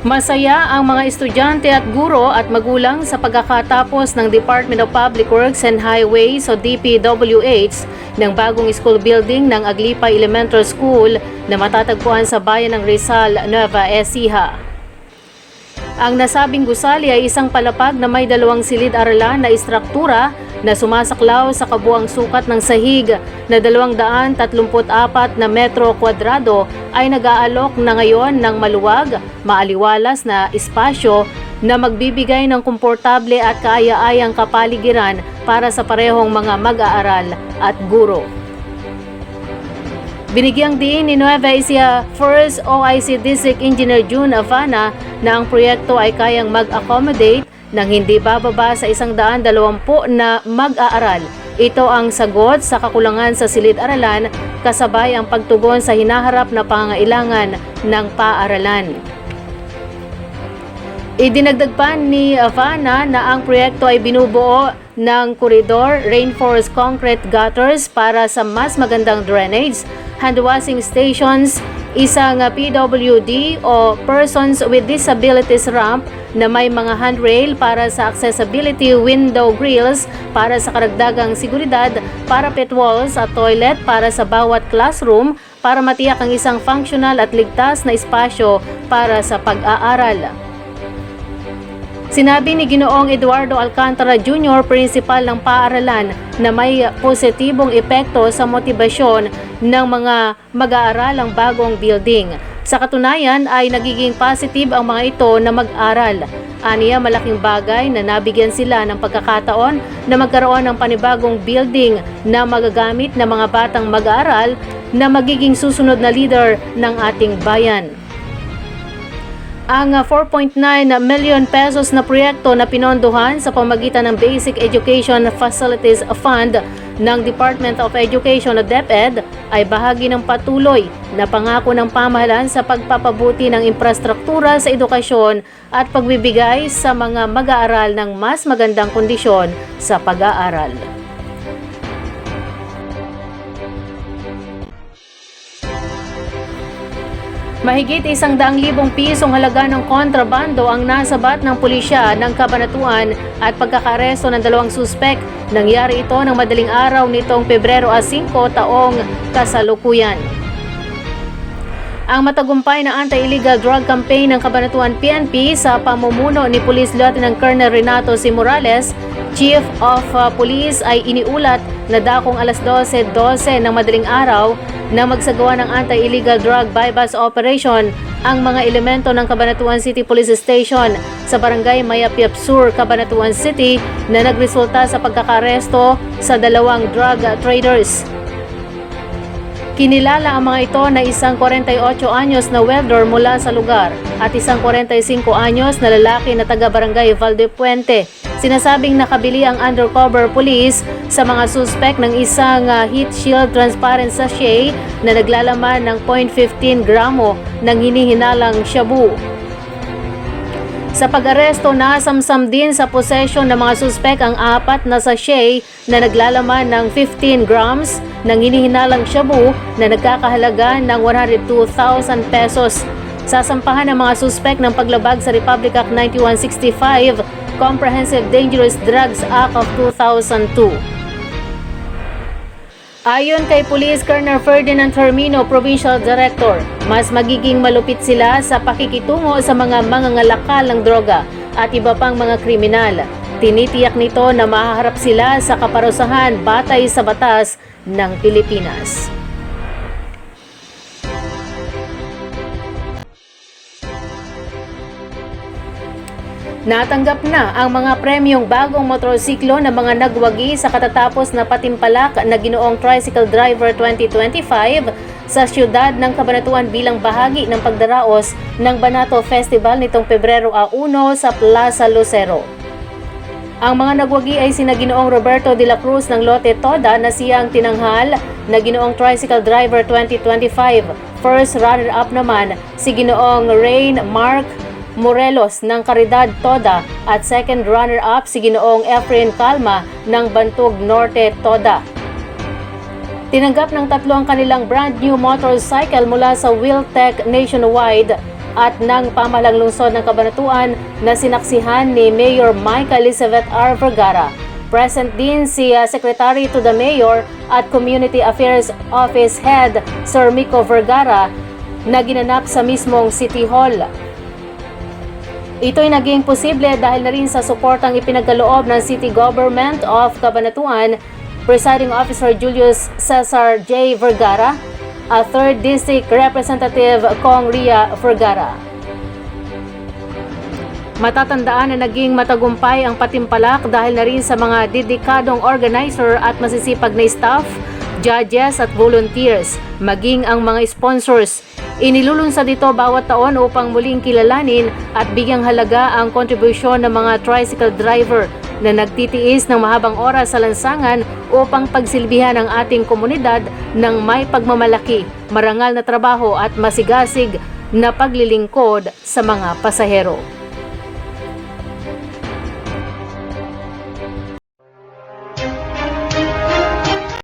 Masaya ang mga estudyante at guro at magulang sa pagkakatapos ng Department of Public Works and Highways o DPWH ng bagong school building ng Aglipa Elementary School na matatagpuan sa bayan ng Rizal, Nueva Ecija. Ang nasabing gusali ay isang palapag na may 2 silid-aralan na istruktura na sumasaklaw sa kabuang sukat ng sahig na 234 na metro kwadrado ay nag-aalok na ngayon ng maluwag, maaliwalas na espasyo na magbibigay ng komportable at kaaya-ayang kapaligiran para sa parehong mga mag-aaral at guro. Binigyang diin ni Nueva Ecija First OIC District Engineer June Avana na ang proyekto ay kayang mag-accommodate ng hindi bababa sa 120 na mag-aaral. Ito ang sagot sa kakulangan sa silid-aralan kasabay ang pagtugon sa hinaharap na pangangailangan ng paaralan. Idinagdag pa ni Avana na ang proyekto ay binubuo ng koridor, reinforced concrete gutters para sa mas magandang drainage, handwashing stations, isang PWD o Persons with Disabilities ramp na may mga handrail para sa accessibility, window grills para sa karagdagang seguridad, parapet walls at toilet para sa bawat classroom para matiyak ang isang functional at ligtas na espasyo para sa pag-aaral. Sinabi ni Ginoong Eduardo Alcantara Jr., principal ng paaralan, na may positibong epekto sa motibasyon ng mga mag-aaral ang bagong building. Sa katunayan ay nagiging positive ang mga ito na mag-aral. Aniya, malaking bagay na nabigyan sila ng pagkakataon na magkaroon ng panibagong building na magagamit ng mga batang mag-aaral na magiging susunod na leader ng ating bayan. Ang 4.9 million pesos na proyekto na pinondohan sa pamagitan ng Basic Education Facilities Fund ng Department of Education o DepEd ay bahagi ng patuloy na pangako ng pamahalaan sa pagpapabuti ng infrastruktura sa edukasyon at pagbibigay sa mga mag-aaral ng mas magandang kondisyon sa pag-aaral. Mahigit 100,000 pisong halaga ng kontrabando ang nasabat ng pulisya ng Cabanatuan at pagkakaresto ng 2 suspek. Nangyari ito ng madaling araw nitong Pebrero 5 taong kasalukuyan. Ang matagumpay na anti-illegal drug campaign ng Cabanatuan PNP sa pamumuno ni Police Lieutenant Colonel Renato C. Morales, Chief of Police, ay iniulat na dakong alas 12:12 ng madaling araw na magsagawa ng anti-illegal drug bypass operation ang mga elemento ng Cabanatuan City Police Station sa Barangay Mayapyap Sur, Cabanatuan City na nagresulta sa pagkakaresto sa 2 drug traders. Kinilala ang mga ito na isang 48 anyos na welder mula sa lugar at isang 45 anyos na lalaki na taga-barangay Valdepuente. Sinasabing nakabili ang undercover police sa mga suspect ng isang heat shield transparent sachet na naglalaman ng 0.15 gramo ng hinihinalang shabu. Sa pag-aresto, nasamsam din sa posesyon ng mga suspek ang 4 na sachet na naglalaman ng 15 grams ng hinihinalang shabu na nagkakahalaga ng 102,000 pesos. Sasampahan ng mga suspek ng paglabag sa Republic Act 9165, Comprehensive Dangerous Drugs Act of 2002. Ayon kay Police Colonel Ferdinand Hermino, Provincial Director, mas magiging malupit sila sa pakikitungo sa mga mangangalakal ng droga at iba pang mga kriminal. Tinitiyak nito na mahaharap sila sa kaparusahan batay sa batas ng Pilipinas. Natanggap na ang mga premyong bagong motorsiklo ng mga nagwagi sa katatapos na patimpalak na Ginoong Tricycle Driver 2025 sa siyudad ng Cabanatuan bilang bahagi ng pagdaraos ng Banato Festival nitong Pebrero 1 sa Plaza Lucero. Ang mga nagwagi ay sina Ginoong Roberto de la Cruz ng Lote Toda na siyang tinanghal na Ginoong Tricycle Driver 2025. First runner-up naman si Ginoong Rain Mark Morelos ng Caridad Toda at second runner-up si Ginoong Efren Calma ng Bantog Norte Toda. Tinanggap ng 3 ang kanilang brand new motorcycle mula sa Wheeltech Nationwide at ng pamahalang lungsod ng Cabanatuan na sinaksihan ni Mayor Micah Elizabeth R. Vergara. Present din si Secretary to the Mayor at Community Affairs Office Head Sir Mico Vergara na ginanap sa mismong City Hall. Ito'y naging posible dahil na rin sa suportang ipinagkaloob ng City Government of Cabanatuan, Presiding Officer Julius Cesar J. Vergara, a 3rd District Representative Kong Ria Vergara. Matatandaan na naging matagumpay ang patimpalak dahil na rin sa mga dedikadong organizer at masisipag na staff, judges at volunteers, maging ang mga sponsors. Inilulunsad ito bawat taon upang muling kilalanin at bigyang halaga ang kontribusyon ng mga tricycle driver na nagtitiis ng mahabang oras sa lansangan upang pagsilbihan ang ating komunidad ng may pagmamalaki, marangal na trabaho at masigasig na paglilingkod sa mga pasahero.